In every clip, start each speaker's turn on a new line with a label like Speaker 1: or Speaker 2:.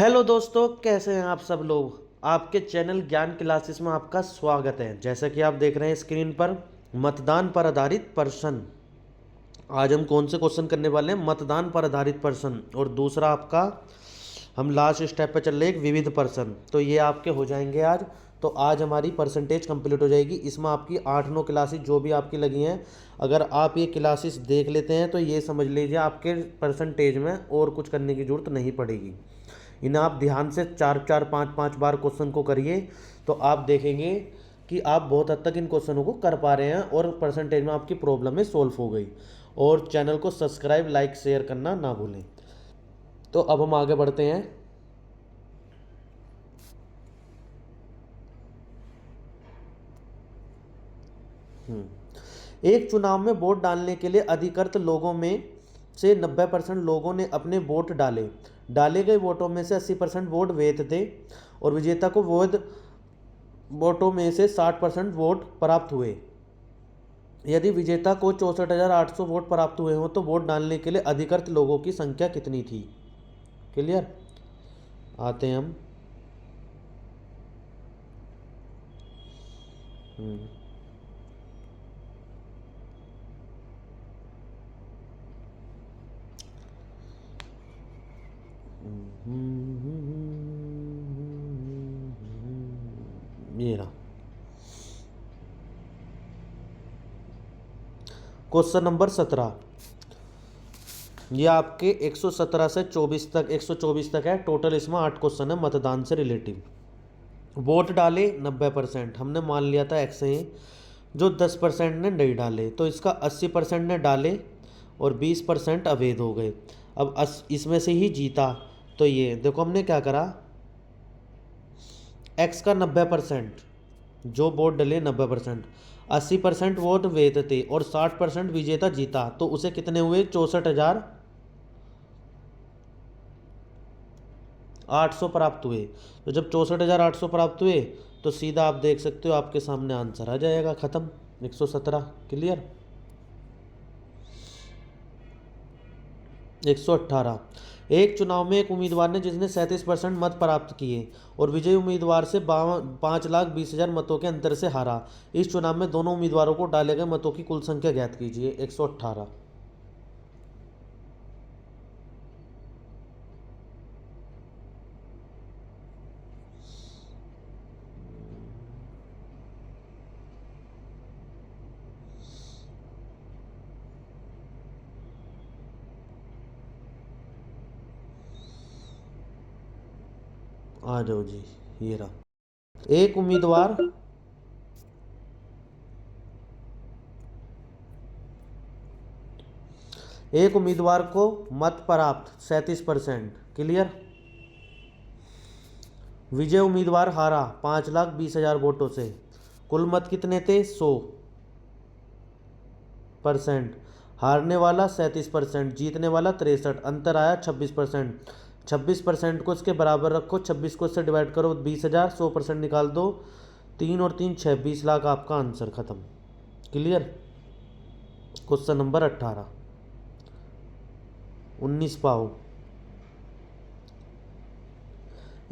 Speaker 1: Hello दोस्तों, कैसे हैं आप सब लोग। आपके चैनल ज्ञान क्लासेस में आपका स्वागत है। जैसा कि आप देख रहे हैं स्क्रीन पर, मतदान पर आधारित प्रश्न। आज हम कौन से क्वेश्चन करने वाले हैं? मतदान पर आधारित प्रश्न। और दूसरा आपका, हम लास्ट स्टेप पे चल रहे हैं, एक विविध प्रश्न। तो ये आपके हो जाएंगे आज। तो आज हमारी परसेंटेज कंप्लीट हो जाएगी। इसमें आपकी 8-9 क्लासेस जो भी आपकी लगी हैं, अगर आप ये क्लासेस देख लेते हैं तो ये समझ लीजिए आपके परसेंटेज में और कुछ करने की ज़रूरत नहीं पड़ेगी। इन्हें आप ध्यान से 4-4 5-5 बार क्वेश्चन को करिए, तो आप देखेंगे कि आप बहुत हद तक इन क्वेश्चनों को कर पा रहे हैं और परसेंटेज में आपकी प्रॉब्लम है सॉल्व हो गई। और चैनल को सब्सक्राइब, लाइक, शेयर करना ना भूलें। तो अब हम आगे बढ़ते हैं। एक चुनाव में वोट डालने के लिए अधिकृत लोगों में से 90% लोगों ने अपने वोट डाले। डाले गए वोटों में से 80% वोट वैध थे और विजेता को वैध वोटों में से 60% वोट प्राप्त हुए। यदि विजेता को 64,800 वोट प्राप्त हुए हों तो वोट डालने के लिए अधिकृत लोगों की संख्या कितनी थी? क्लियर। आते हैं हम। हम्म, ये रहा क्वेश्चन नंबर 17। ये आपके 117 से 24 तक, 124 तक है टोटल। इसमें 8 क्वेश्चन है मतदान से रिलेटिव। वोट डाले 90%, हमने मान लिया था एक्स हैं। जो 10% ने नहीं डाले, तो इसका 80% ने डाले और 20% अवैध हो गए। अब इसमें से ही जीता। तो ये देखो हमने क्या करा, एक्स का 90%, जो वोट डले 90%, 80% वोट वैध थे और 60% विजेता जीता, तो उसे कितने हुए? 64,800 प्राप्त हुए। तो जब 64,800 प्राप्त हुए तो सीधा आप देख सकते हो आपके सामने आंसर आ जाएगा, खत्म। 117। क्लियर। 118। एक चुनाव में एक उम्मीदवार ने, जिसने 37% मत प्राप्त किए और विजयी उम्मीदवार से 5,20,000 मतों के अंतर से हारा। इस चुनाव में दोनों उम्मीदवारों को डाले गए मतों की कुल संख्या ज्ञात कीजिए। 118। आ जाओ जी, ये रहा। एक उम्मीदवार एक उम्मीदवार को मत प्राप्त 37%। क्लियर। विजय उम्मीदवार हारा 5,20,000 वोटों से। कुल मत कितने थे? 100%। हारने वाला 37%, जीतने वाला 63, अंतर आया 26%। 26% को इसके बराबर रखो, 26 को इससे डिवाइड करो 20,000, 100% निकाल दो। 3 और 3 6, 20 लाख आपका आंसर, खत्म। क्लियर। Question number 18। 19 पाओ।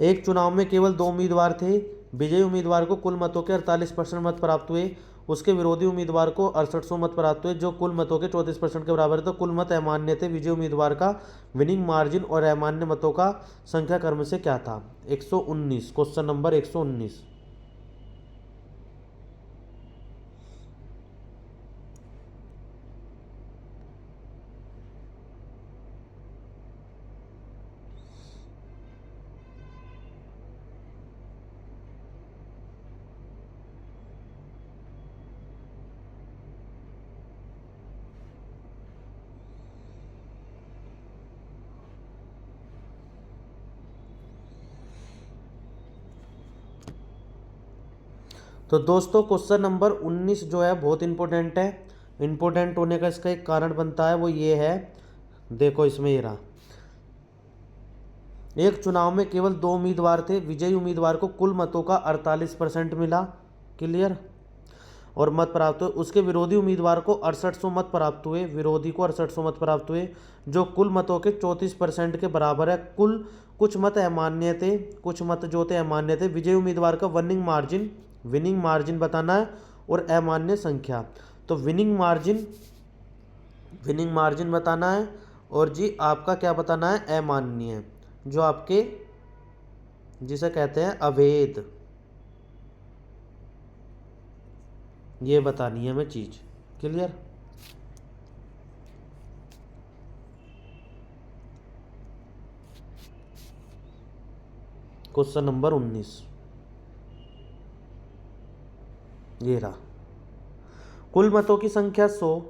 Speaker 1: एक चुनाव में केवल 2 उम्मीदवार थे। विजयी उम्मीदवार को कुल मतों के 48% मत प्राप्त हुए। उसके विरोधी उम्मीदवार को 6800 मत प्राप्त हुए, जो कुल मतों के 34% के बराबर है। तो कुल मत अमान्य थे। विजयी उम्मीदवार का विनिंग मार्जिन और अमान्य मतों का संख्या क्रम से क्या था? 119। Question number 119। तो दोस्तों क्वेश्चन नंबर 19 जो है बहुत इंपॉर्टेंट है। इंपॉर्टेंट होने का इसका एक कारण बनता है, वो ये है, देखो इसमें ये रहा। एक चुनाव में केवल 2 उम्मीदवार थे। विजयी उम्मीदवार को कुल मतों का 48% मिला। क्लियर। और मत प्राप्त हुए, उसके विरोधी उम्मीदवार को 6800 मत प्राप्त हुए, विरोधी को 6800 मत प्राप्त हुए, जो कुल मतों के 34% के बराबर है। कुछ मत अमान्य थे, कुछ मत जो थे अमान्य थे। विजयी उम्मीदवार का विनिंग मार्जिन बताना है और अमान्य संख्या। तो विनिंग मार्जिन बताना है और जी आपका क्या बताना है, अमान्य, जो आपके जिसे कहते हैं अवैध, ये बतानी है हमें चीज। क्लियर। क्वेश्चन नंबर 19 ये रहा। कुल मतों की संख्या 100,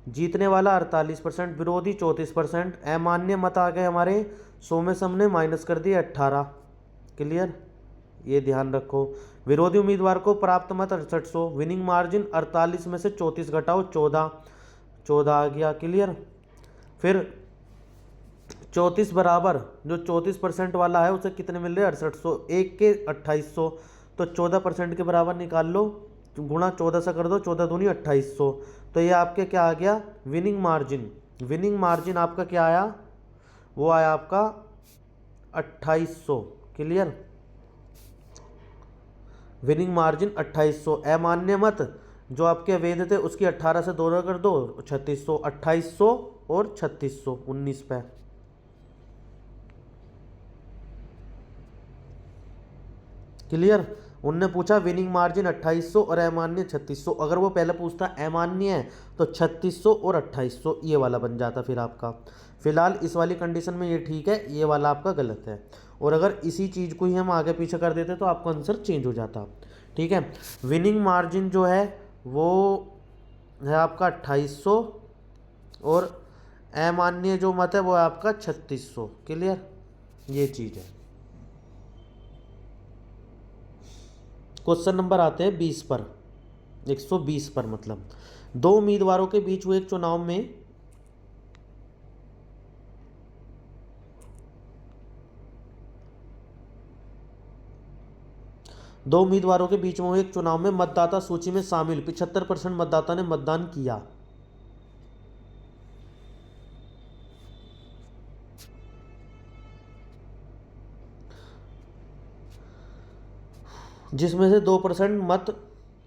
Speaker 1: जीतने वाला 48%, विरोधी 34%, अमान्य मत आ गए हमारे 100 में से हमने माइनस कर दिए 18। क्लियर, ये ध्यान रखो। विरोधी उम्मीदवार को प्राप्त मत 6800, विनिंग मार्जिन 48 में से 34 घटाओ 14 आ गया। क्लियर। फिर 34 बराबर जो 34% वाला है उसे कितने मिल रहे हैं, 6800, एक के 2800, तो 14% के बराबर निकाल लो, गुणा 14 से कर दो, 14 दूनी 2800। तो ये आपके क्या आ गया, विनिंग मार्जिन आपका क्या आया, वो आया आपका 2800। Clear, winning margin 2800। अमान्य मत जो आपके अवैध थे उसकी 18 से 2 कर दो, 3600, 2800 और 3600, 19 पे। क्लियर। उनने पूछा विनिंग मार्जिन 2800 और अमान्य 3600। अगर वो पहले पूछता अमान्य है तो 3600 और 2800 ये वाला बन जाता फिर आपका। फिलहाल इस वाली कंडीशन में ये ठीक है, ये वाला आपका गलत है। और अगर इसी चीज़ को ही हम आगे पीछे कर देते तो आपका आंसर चेंज हो जाता। ठीक है। विनिंग मार्जिन जो है वो है आपका 2800 और अमान्य जो मत है वो है आपका 3600। क्लियर, ये चीज़ है। क्वेश्चन नंबर आते हैं 20 पर, 120 पर। मतलब दो उम्मीदवारों के बीच हुए एक चुनाव में हुए एक चुनाव में मतदाता सूची में शामिल 75% मतदाता ने मतदान किया। जिसमें से 2% मत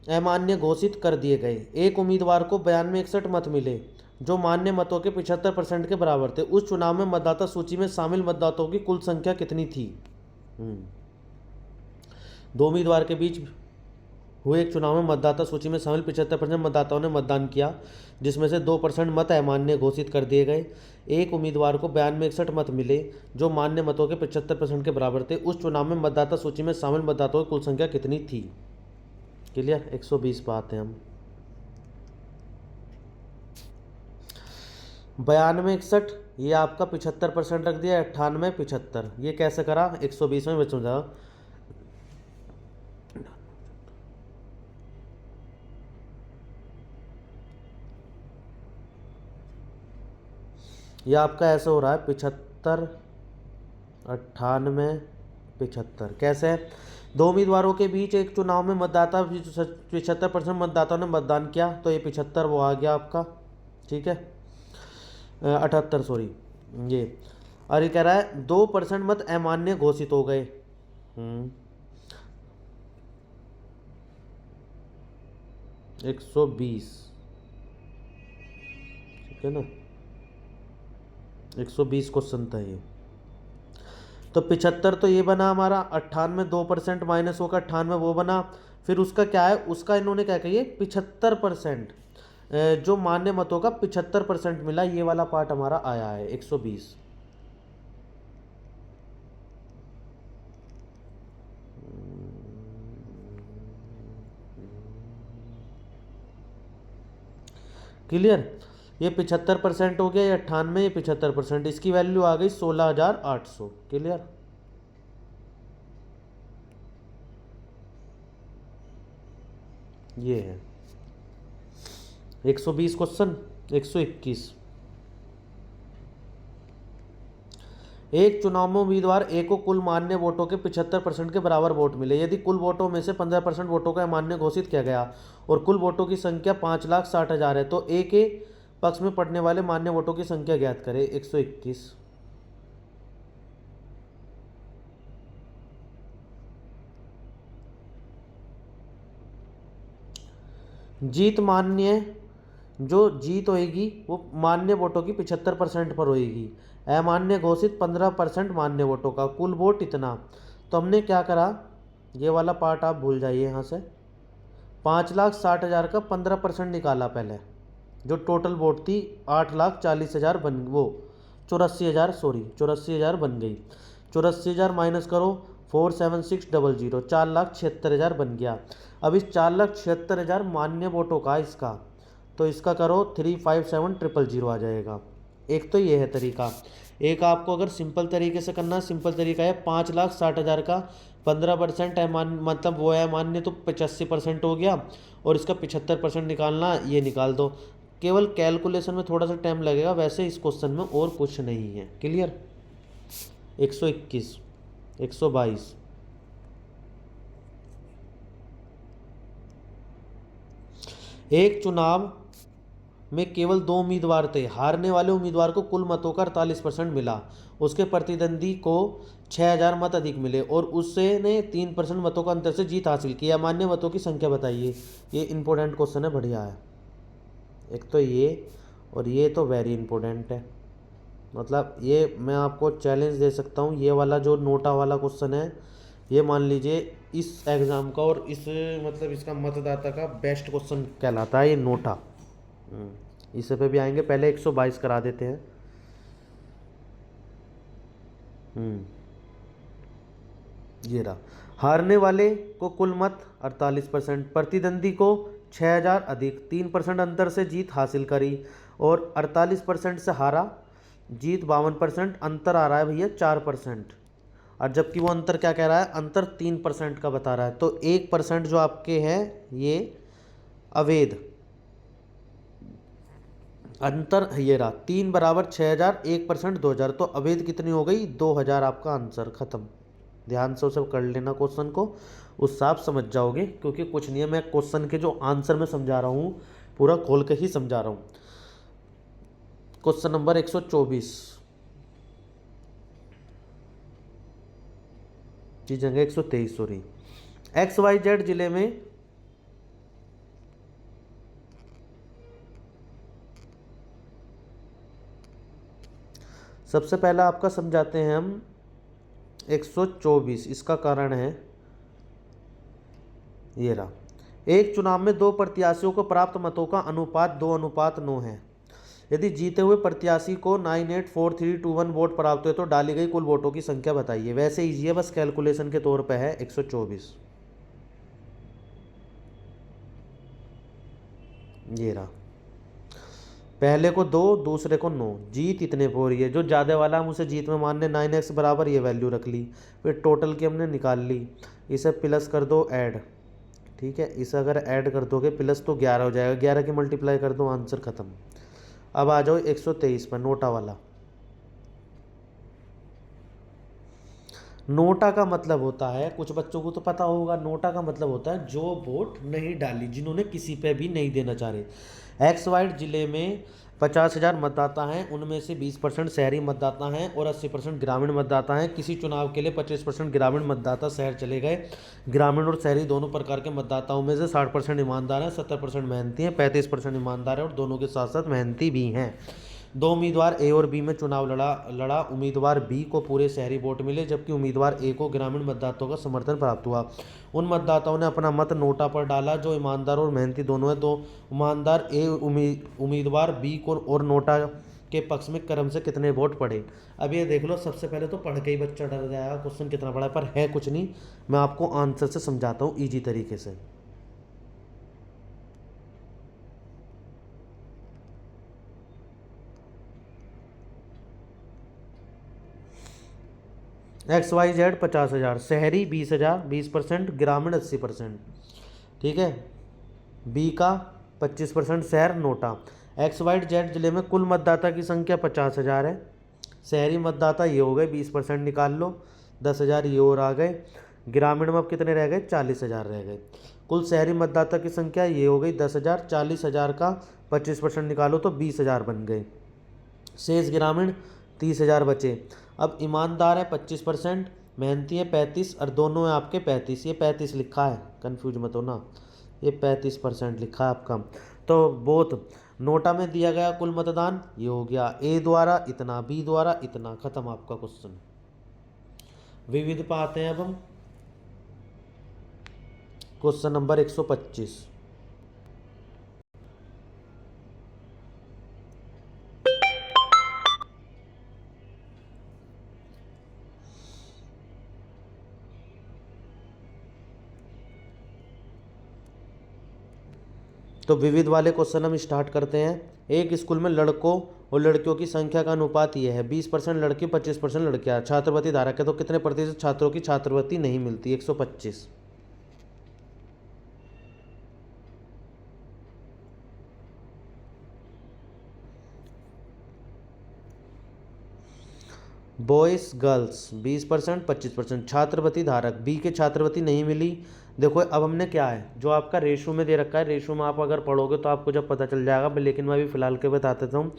Speaker 1: अमान्य घोषित कर दिए गए। एक उम्मीदवार को 9261 मत मिले जो मान्य मतों के 75% के बराबर थे। उस चुनाव में मतदाता सूची में शामिल मतदाताओं की कुल संख्या कितनी थी। दो उम्मीदवार के बीच हुए एक चुनाव में मतदाता सूची में शामिल 75% मतदाताओं ने मतदान किया, जिसमें से 2% मत अमान्य घोषित कर दिए गए। एक उम्मीदवार को 9261 मत मिले जो मान्य मतों के 75% के बराबर थे। उस चुनाव में मतदाता सूची में शामिल मतदाताओं की कुल संख्या कितनी थी। क्लियर, 120 पे आते हैं हम। 9261 ये आपका 75% रख दिया, 98 75, ये कैसे करा 120 में बच जाओ। ये आपका ऐसे हो रहा है 75 98 75। कैसे, दो उम्मीदवारों के बीच एक चुनाव में मतदाता 75% मतदाताओं ने मतदान किया, तो ये 75 वो आ गया आपका। ठीक है, 78 सॉरी ये। और ये कह रहा है 2% मत अमान्य घोषित हो गए। 120, ठीक है ना, 120 क्वेश्चन था ये। तो 75 तो ये बना हमारा, 98 2% माइनस होगा 98 वो बना। फिर उसका क्या है, उसका इन्होंने क्या कहिए 75%, जो मान्य मतों का 75% मिला, ये वाला पार्ट हमारा आया है 120। क्लियर, ये 75% हो गया, ये 98, ये 75%, इसकी वैल्यू आ गई 16,800। क्लियर, ये है 120 क्वेश्चन। 121 एक चुनाव में उम्मीदवार ए को कुल मान्य वोटों के 75% के बराबर वोट मिले। यदि कुल वोटों में से 15% वोटों का अमान्य घोषित किया गया और कुल वोटों की संख्या 5,60,000 है तो ए के पक्ष में पड़ने वाले मान्य वोटों की संख्या ज्ञात करें। 121। जीत मान्य, जो जीत होएगी वो मान्य वोटों की 75% पर होएगी। अमान्य घोषित 15% मान्य वोटों का, कुल वोट इतना। तो हमने क्या करा, ये वाला पार्ट आप भूल जाइए यहाँ से। 5,60,000 का 15% निकाला पहले, जो टोटल वोट थी 8,40,000 बन, वो 84,000, सॉरी 84,000 बन गई। 84,000 माइनस करो 47600, 4,76,000 बन गया। अब इस 4,76,000 मान्य वोटों का इसका, तो इसका करो 357,000 आ जाएगा। एक तो ये है तरीका। एक आपको अगर सिंपल तरीके से करना है, सिंपल तरीका है 5,60,000 का 15% है मतलब वो है मान्य, तो 85% हो गया, और इसका 75% निकालना, ये निकाल दो। केवल कैलकुलेशन में थोड़ा सा टाइम लगेगा, वैसे इस क्वेश्चन में और कुछ नहीं है। क्लियर। 121, 122। एक चुनाव में केवल 2 उम्मीदवार थे। हारने वाले उम्मीदवार को कुल मतों का 48% मिला। उसके प्रतिद्वंदी को 6,000 मत अधिक मिले और उसने 3% मतों का अंतर से जीत हासिल की। अमान्य मतों की संख्या बताइए। ये इंपॉर्टेंट क्वेश्चन है, बढ़िया है। एक तो ये, और ये तो वेरी इंपॉर्टेंट है। मतलब ये मैं आपको चैलेंज दे सकता हूँ, ये वाला जो नोटा वाला क्वेश्चन है, ये मान लीजिए इस एग्ज़ाम का और इस मतलब इसका मतदाता का बेस्ट क्वेश्चन कहलाता है ये नोटा। इस पे भी आएंगे, पहले 122 करा देते हैं। ये रहा। हारने वाले को कुल मत 48%, प्रतिद्वंदी को 6,000 अधिक, 3% अंतर से जीत हासिल करी, और 48% से हारा, जीत 52%, अंतर आ रहा है भैया 4%। और जबकि वो अंतर क्या कह रहा है, अंतर 3% का बता रहा है। तो 1% जो आपके हैं ये अवैध अंतर, ये रहा 3 बराबर 6,000, 1% 2,000, तो अवैध कितनी हो गई, 2,000। आपका आंसर खत्म। ध्यान से उसे कर लेना क्वेश्चन को, उससे आप समझ जाओगे, क्योंकि कुछ नहीं है, मैं क्वेश्चन के जो आंसर में समझा रहा हूँ पूरा खोल के ही समझा रहा हूँ। क्वेश्चन नंबर 124 की जगह 123, सॉरी। XYZ जिले में सबसे पहला आपका समझाते हैं हम 124। इसका कारण है ये रहा। एक चुनाव में 2 प्रत्याशियों को प्राप्त मतों का अनुपात 2:9 है। यदि जीते हुए प्रत्याशी को 984321 वोट प्राप्त हुए तो डाली गई कुल वोटों की संख्या बताइए। वैसे इजी है, बस कैलकुलेशन के तौर पे है। 124 ये रहा। पहले को 2, दूसरे को 9, जीत इतने पे हो रही है। जो ज़्यादा वाला हम उसे जीत में मानने 9x बराबर ये वैल्यू रख ली, फिर टोटल की हमने निकाल ली। इसे प्लस कर दो ऐड, ठीक है। इसे अगर ऐड कर दोगे प्लस तो 11 हो जाएगा, 11 की मल्टीप्लाई कर दो, आंसर खत्म। अब आ जाओ 123 पर, नोटा वाला। नोटा का मतलब होता है, कुछ बच्चों को तो पता होगा, नोटा का मतलब होता है जो वोट नहीं डाली, जिन्होंने किसी पे भी नहीं देना चाह रहे। XY जिले में 50,000 मतदाता हैं, उनमें से 20% शहरी मतदाता हैं और 80% ग्रामीण मतदाता हैं। किसी चुनाव के लिए 25% ग्रामीण मतदाता शहर चले गए। ग्रामीण और शहरी दोनों प्रकार के मतदाताओं में से 60% ईमानदार हैं, 70% मेहनती हैं, 35% ईमानदार हैं और दोनों के साथ साथ मेहनती भी हैं। 2 उम्मीदवार ए और बी में चुनाव लड़ा। उम्मीदवार बी को पूरे शहरी वोट मिले, जबकि उम्मीदवार ए को ग्रामीण मतदाताओं का समर्थन प्राप्त हुआ। उन मतदाताओं ने अपना मत नोटा पर डाला जो ईमानदार और मेहनती दोनों है। तो ईमानदार ए उम्मीदवार बी को और नोटा के पक्ष में क्रम से कितने वोट पड़े। अब ये देख लो, सबसे पहले तो पढ़ के ही बच्चा डर जाएगा क्वेश्चन कितना पड़ा है, पर है कुछ नहीं। मैं आपको आंसर से समझाता हूँ ईजी तरीके से। XYZ 50,000, शहरी 20,000, 20%, ग्रामीण 80%, ठीक है। बी का 25% शहर नोटा। XYZ जिले में कुल मतदाता की संख्या 50,000 है, शहरी मतदाता ये हो गए 20% निकाल लो, 10,000 ये और आ गए। ग्रामीण में अब कितने रह गए? 40,000 रह गए। कुल शहरी मतदाता की संख्या ये हो गई 10,000, 40,000 का 25% निकालो तो 20,000 बन गए। शेष ग्रामीण 30,000 बचे। अब ईमानदार है 25%, मेहनती है 35 और दोनों है आपके 35। ये 35 लिखा है, कन्फ्यूज मत हो ना, ये 35% लिखा है आपका। तो बोथ नोटा में दिया गया कुल मतदान ये हो गया ए द्वारा इतना, बी द्वारा इतना, खत्म आपका क्वेश्चन। विविध पे आते हैं अब हम। Question number 125। तो विविध वाले क्वेश्चन हम स्टार्ट करते हैं। एक स्कूल में लड़कों और लड़कियों की संख्या का अनुपात यह है 20% लड़के 25% लड़कियां। छात्रवृत्ति धारक है तो कितने प्रतिशत छात्रों की छात्रवृत्ति नहीं मिलती? 125। Boys girls 20% 25%। छात्रवृत्ति धारक बी के छात्रवृत्ति नहीं मिली। देखो अब हमने क्या है, जो आपका रेशो में दे रखा है, रेशो में आप अगर पढ़ोगे तो आपको जब पता चल जाएगा, लेकिन मैं अभी फिलहाल के बता देता हूँ।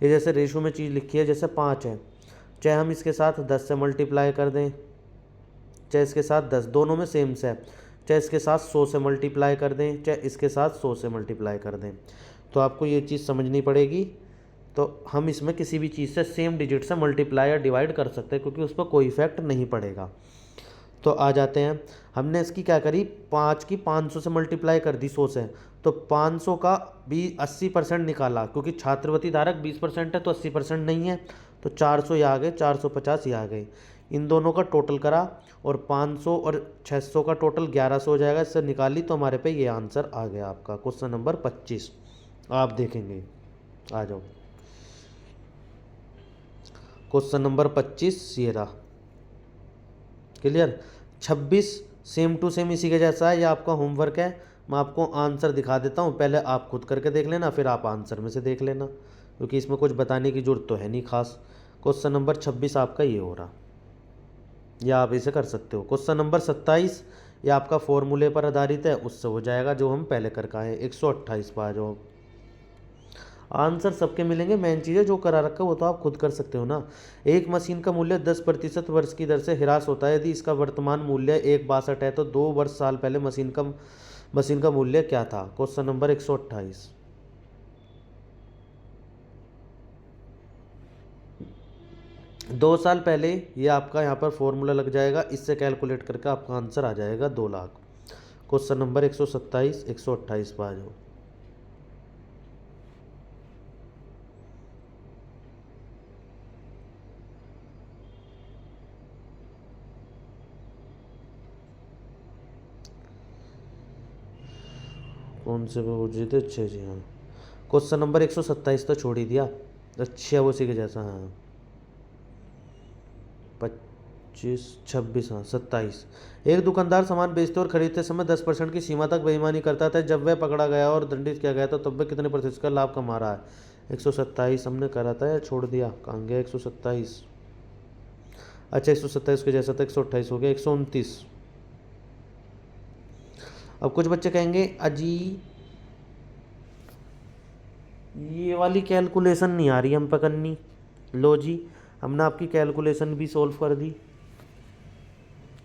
Speaker 1: ये जैसे रेशो में चीज़ लिखी है, जैसे 5 है, चाहे हम इसके साथ 10 से मल्टीप्लाई कर दें, चाहे इसके साथ 10, दोनों में सेम से है, चाहे इसके साथ 100 से मल्टीप्लाई कर दें, चाहे इसके साथ 100 से मल्टीप्लाई कर दें, तो आपको ये चीज़ समझनी पड़ेगी। तो हम इसमें किसी भी चीज़ से सेम डिजिट से मल्टीप्लाई या डिवाइड कर सकते हैं, क्योंकि उस पर कोई इफेक्ट नहीं पड़ेगा। तो आ जाते हैं, हमने इसकी क्या करी, 5 की 500 से मल्टीप्लाई कर दी 100 से, तो 500 का भी 80% निकाला, क्योंकि छात्रवृत्ति धारक 20% है तो 80% नहीं है, तो 400 ये आ गए, 450 ये आ गए। इन दोनों का टोटल करा और 500 और 600 का टोटल 1100 हो जाएगा, इससे निकाली तो हमारे पे ये आंसर आ गया आपका। क्वेश्चन नंबर 25 आप देखेंगे, आ जाओ। क्वेश्चन नंबर 25 ये रहा, क्लियर। 26 सेम टू सेम इसी के जैसा है, ये आपका होमवर्क है। मैं आपको आंसर दिखा देता हूँ, पहले आप खुद करके देख लेना, फिर आप आंसर में से देख लेना, क्योंकि इसमें कुछ बताने की जरूरत तो है नहीं खास। क्वेश्चन नंबर 26 आपका ये हो रहा, या आप इसे कर सकते हो। क्वेश्चन नंबर 27 ये आपका फॉर्मूले पर आधारित है, उससे हो जाएगा जो हम पहले कर का है। 128 पर आ जाओ। आंसर सबके मिलेंगे, मेन चीज़ है जो करा रखा है वो तो आप खुद कर सकते हो ना। एक मशीन का मूल्य 10% वर्ष की दर से ह्रास होता है। यदि इसका वर्तमान मूल्य 1,62 है तो 2 वर्ष साल पहले मशीन का मूल्य क्या था? Question number 128। दो साल पहले ये आपका यहाँ पर फॉर्मूला लग जाएगा, इससे कैलकुलेट करके आपका आंसर आ जाएगा 2 लाख। क्वेश्चन नंबर 127 128 पर आ जाओ। कौन से पे पूछ रहे थे? अच्छा जी हाँ, क्वेश्चन नंबर 127 तो छोड़ ही दिया। अच्छा वो उसी के जैसा, हाँ 25 26 हाँ 27। एक दुकानदार सामान बेचते और खरीदते समय 10% की सीमा तक बेईमानी करता था। जब वह पकड़ा गया और दंडित किया गया तो तब वह कितने प्रतिशत का लाभ कमा रहा है? 127 हमने करा था या छोड़ दिया? कहाँ गया 127? अच्छा 127 के जैसा था, 128 हो गया, 129। अब कुछ बच्चे कहेंगे अजी ये वाली कैलकुलेशन नहीं आ रही हम पे करनी। लो जी, हमने आपकी कैलकुलेशन भी सोल्व कर दी,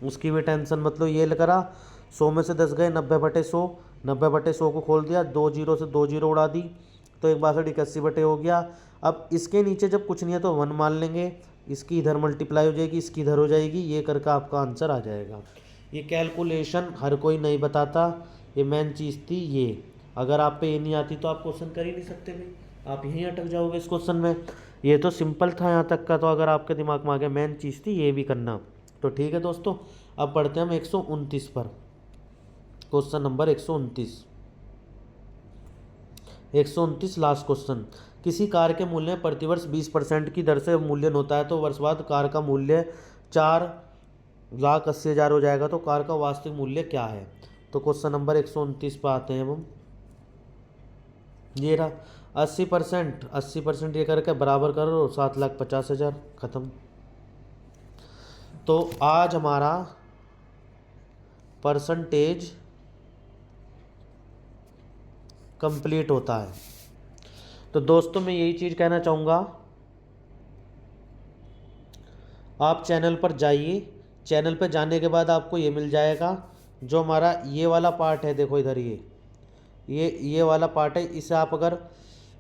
Speaker 1: उसकी भी टेंशन मतलब ये करा। 100 में से 10 गए, 90/100, 90/100 को खोल दिया, 2 जीरो से 2 जीरो उड़ा दी, तो 1/62 हो गया। अब इसके नीचे जब कुछ नहीं है तो 1 मान लेंगे, इसकी इधर मल्टीप्लाई हो जाएगी, इसकी इधर हो जाएगी, ये करके आपका आंसर आ जाएगा। ये कैलकुलेशन हर कोई नहीं बताता, ये मेन चीज़ थी ये। अगर आप पे ये नहीं आती तो आप क्वेश्चन कर ही नहीं सकते भाई, आप यहीं अटक जाओगे इस क्वेश्चन में। ये तो सिंपल था यहाँ तक का, तो अगर आपके दिमाग में आ गया, मेन चीज़ थी ये भी करना। तो ठीक है दोस्तों, अब पढ़ते हैं हम 129 पर। Question number 129, 129 last question. किसी कार के मूल्य में प्रतिवर्ष 20% की दर से मूल्यन होता है, तो वर्ष बाद कार का मूल्य 4,80,000 हो जाएगा, तो कार का वास्तविक मूल्य क्या है? तो क्वेश्चन नंबर 129 पर आते हैं हम। ये रहा, 80% ये करके बराबर करो 7,50,000, ख़त्म। तो आज हमारा परसेंटेज कंप्लीट होता है। तो दोस्तों मैं यही चीज़ कहना चाहूँगा, आप चैनल पर जाइए। चैनल पर जाने के बाद आपको ये मिल जाएगा जो हमारा ये वाला पार्ट है, देखो इधर ये वाला पार्ट है। इसे आप अगर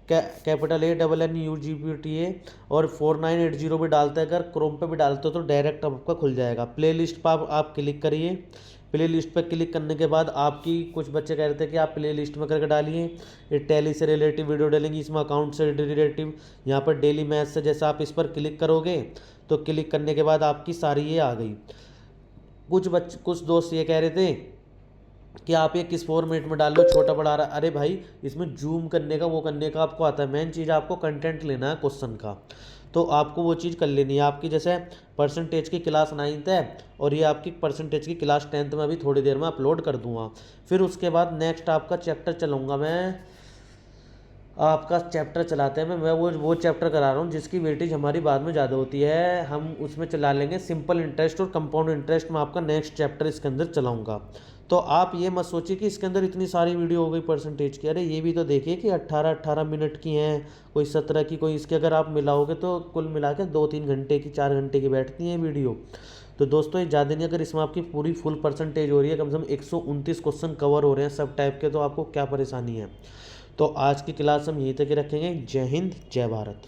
Speaker 1: कैपिटल ANNUGPTA और 4980 भी डालते हैं, अगर क्रोम पे भी डालते हो तो डायरेक्ट आपका खुल जाएगा। प्ले लिस्ट पर आप क्लिक करिए। प्ले लिस्ट पर क्लिक करने के बाद आपकी कुछ बच्चे कह रहे थे कि आप प्ले लिस्ट में करके डालिए, ये टैली से रिलेटिव वीडियो डालेंगे, इसमें अकाउंट से रिलेटिव, यहाँ पर डेली मैथ से, जैसा आप इस पर क्लिक करोगे तो क्लिक करने के बाद आपकी सारी ये आ गई। कुछ दोस्त ये कह रहे थे कि आप ये किस फॉर्मेट में डाल लो, छोटा बड़ा रहा। अरे भाई, इसमें जूम करने का वो करने का आपको आता है। मेन चीज़ आपको कंटेंट लेना है क्वेश्चन का, तो आपको वो चीज़ कर लेनी है। आपकी जैसे परसेंटेज की क्लास 9th है और ये आपकी परसेंटेज की क्लास 10th में अभी थोड़ी देर में अपलोड कर दूंगा। फिर उसके बाद नेक्स्ट आपका चैप्टर चलाऊँगा मैं, आपका चैप्टर चलाते हैं मैं वो चैप्टर करा रहा हूँ जिसकी वेटेज हमारी बाद में ज़्यादा होती है। हम उसमें चला लेंगे सिंपल इंटरेस्ट और कंपाउंड इंटरेस्ट में आपका नेक्स्ट चैप्टर इसके अंदर चलाऊँगा। तो आप ये मत सोचिए कि इसके अंदर इतनी सारी वीडियो हो गई परसेंटेज की। अरे ये भी तो देखिए कि 18-18 मिनट की हैं, कोई 17 की, कोई इसके अगर आप मिलाओगे तो कुल मिला के 2-3 घंटे की, 4 घंटे की बैठती हैं वीडियो। तो दोस्तों ये ज़्यादा नहीं, अगर इसमें आपकी पूरी फुल परसेंटेज हो रही है, कम से कम 129 क्वेश्चन कवर हो रहे हैं सब टाइप के, तो आपको क्या परेशानी है। तो आज की क्लास हम यहीं तक ही रखेंगे। जय हिंद, जय भारत।